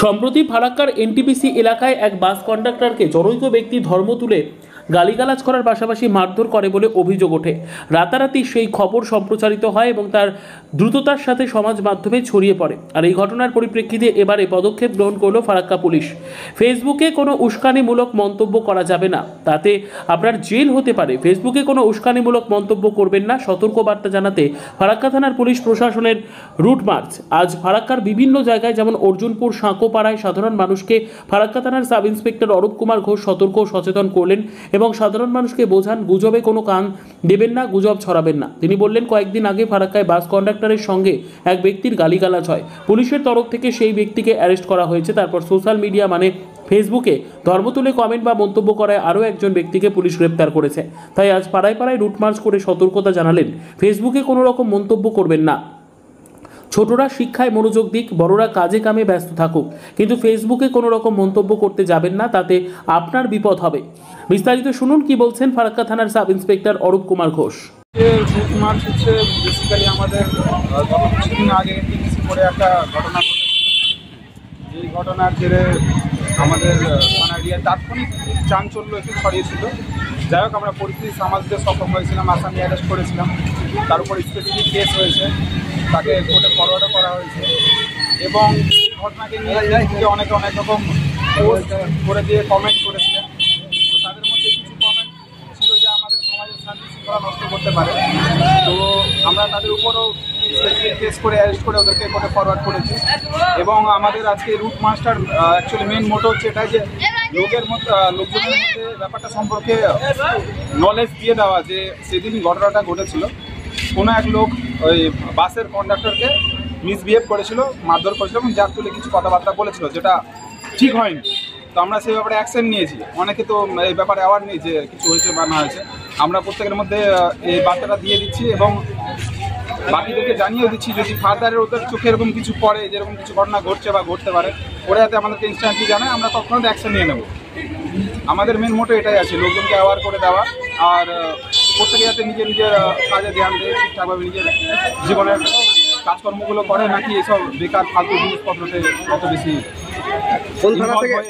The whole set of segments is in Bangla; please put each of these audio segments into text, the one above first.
সম্প্রতি ফারাক্কার এনটিপিসি এলাকায় এক বাস কন্ডাক্টরকে জনৈক ব্যক্তি ধর্ম তুলে গালিগালাজ করার পাশাপাশি মারধর করে বলে অভিযোগ ওঠে। রাতারাতি সেই খবর সম্প্রচারিত হয় এবং তার দ্রুততার সাথে সমাজ মাধ্যমে ছড়িয়ে পড়ে। আর এই ঘটনার পরিপ্রেক্ষিতে এবারে পদক্ষেপ গ্রহণ করল ফারাক্কা পুলিশ। ফেসবুকে কোনো উস্কানিমূলক মন্তব্য করা যাবে না, তাতে আপনার জেল হতে পারে। ফেসবুকে কোনো উস্কানিমূলক মন্তব্য করবেন না, সতর্কবার্তা জানাতে ফারাক্কা থানার পুলিশ প্রশাসনের রুট মার্চ আজ ফারাক্কার বিভিন্ন জায়গায় যেমন অর্জুনপুর, সাঁকোপাড়ায় সাধারণ মানুষকে ফারাক্কা থানার সাব ইন্সপেক্টর অরূপ কুমার ঘোষ সতর্ক ও সচেতন করলেন এবং সাধারণ মানুষকে বোঝান গুজবে কোনো কান দেবেন না, গুজব ছড়াবেন না। তিনি বললেন, কয়েকদিন আগে ফারাক্কায় বাস কন্ডাক্টরের সঙ্গে এক ব্যক্তির গালিগালাজ হয়। পুলিশের তরফ থেকে সেই ব্যক্তিকে অ্যারেস্ট করা হয়েছে। তারপর সোশ্যাল মিডিয়া মানে ফেসবুকে ধর্ম তুলে কমেন্ট বা মন্তব্য করায় আরও একজন ব্যক্তিকে পুলিশ গ্রেপ্তার করেছে। তাই আজ পাড়ায় পাড়ায় রুট মার্চ করে সতর্কতা জানালেন, ফেসবুকে কোনো রকম মন্তব্য করবেন না। ছোটরা শিক্ষায় মনোযোগ দিক, বড়রা কাজে কামে ব্যস্ত থাকুক, কিন্তু ফেসবুকে কোনো রকম মন্তব্য করতে যাবেন না, তাতে আপনার বিপদ হবে। বিস্তারিত শুনুন কি বলছেন ফারাক্কা থানার sub inspector Arup Kumar Ghosh. Route march হচ্ছে বেসিক্যালি আমাদের গত কিছুদিন আগে এনটিপিসি করে একটা ঘটনা ঘটেছিল। এই ঘটনার জেরে আমাদের থানা এরিয়ায় তাৎক্ষণিক চাঞ্চল্য একটু ছড়িয়েছিল। যাই হোক, আমরা পরিস্থিতি সামালতে সক্ষম হয়েছিলাম, আসামি অ্যারেস্ট করেছিলাম। তার উপর স্পেসিফিক কেস হয়েছে, তাকে কোর্টে ফরওয়ার্ডও করা হয়েছে এবং ঘটনাকে নিয়ে অনেকে অনেক রকম পোস্ট করে দিয়ে কমেন্ট করেছিলেন। তো তাদের মধ্যে কিছু কমেন্ট ছিল যে আমাদের সমাজের শান্তি শৃঙ্খলা নষ্ট করতে পারে। তো আমরা তাদের উপরও স্পেসিফিক কেস করে অ্যারেস্ট করে ওদেরকে কোর্টে ফরওয়ার্ড করেছি এবং আমাদের আজকে রুট মার্চটার অ্যাকচুয়ালি মেন মোটো হচ্ছে এটাই যে লোকজনের মধ্যে ব্যাপারটা সম্পর্কে নলেজ দিয়ে দেওয়া যে সেদিন ঘটনাটা ঘটেছিল। কোনো এক লোক ওই বাসের কন্ডাক্টরকে মিসবিহেভ করেছিল, মারধর করেছিল এবং যার তুলে কিছু কথাবার্তা বলেছিল, যেটা ঠিক হয়নি। তো আমরা সেই ব্যাপারে অ্যাকশন নিয়েছি। অনেকে তো এই ব্যাপারে অ্যাওয়ার নেই যে কিছু হয়েছে বা না হয়েছে। আমরা প্রত্যেকের মধ্যে এই বার্তাটা দিয়ে দিচ্ছি এবং বাকিদেরকে জানিয়ে দিচ্ছি যদি ফার্দারের ওদের চোখে এরকম কিছু পড়ে, যেরকম কিছু ঘটনা ঘটছে বা ঘটতে পারে, ওরা যাতে আমাদেরকে ইনস্ট্যান্টলি জানায়, আমরা তৎক্ষণাৎ অ্যাকশন নিয়ে নেব। আমাদের মেন মোটো এটাই আছে, লোকজনকে অ্যাওয়ার করে দেওয়া আর প্রত্যেকে যাতে নিজের নিজের কাজে ধ্যান দেয়, ঠিকঠাকভাবে নিজের জীবনের কাজকর্মগুলো করে, নাকি এসব বেকার ফালতু জিনিসপত্রতে অত বেশি।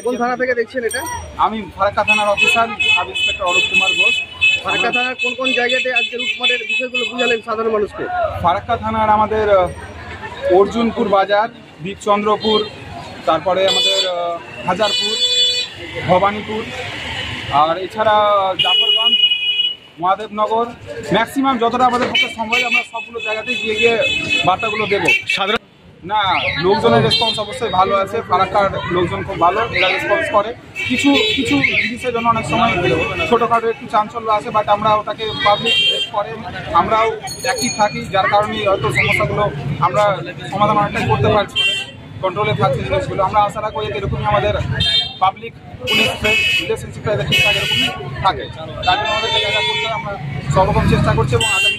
কোন থানা থেকে দেখছেন এটা? আমি ফারাক্কা থানার officer sub inspector Arup Kumar Ghosh. Farakka থানার কোন কোন জায়গাতে আজকে রুটমার্চের বিষয়গুলো বুঝালেন সাধারণ মানুষকে? ফারাক্কা থানার আমাদের অর্জুনপুর বাজার, দ্বীপচন্দ্রপুর, তারপরে আমাদের হাজারপুর, ভবানীপুর, আর এছাড়া জাফরগঞ্জ, মহাদেবনগর, ম্যাক্সিমাম যতটা আমাদের পক্ষে সম্ভব আমরা সবগুলো জায়গাতেই গিয়ে গিয়ে বার্তাগুলো দেবো। সাধারণ না, লোকজনের রেসপন্স অবশ্যই ভালো আছে। ফারাক্কার লোকজন খুব ভালো, এরা রেসপন্স করে। কিছু কিছু জিনিসের জন্য অনেক সময় ছোটোখাটো একটু চাঞ্চল্য আছে, বাট আমরা ওটাকে পাবলিক করে আমরাও অ্যাক্টিভ থাকি, যার কারণে হয়তো সমস্যাগুলো আমরা সমাধান অনেকটাই করতে পারছি, কন্ট্রোলে থাকছে জিনিসগুলো। আমরা আশা রাখবো যে এরকমই আমাদের পাবলিক পুলিশ রিলেশনশিপটা ঠিকঠাক এরকমই থাকে। তার জন্য আমাদেরকে জায়গা করতে আমরা সব রকম চেষ্টা করছি এবং আগামী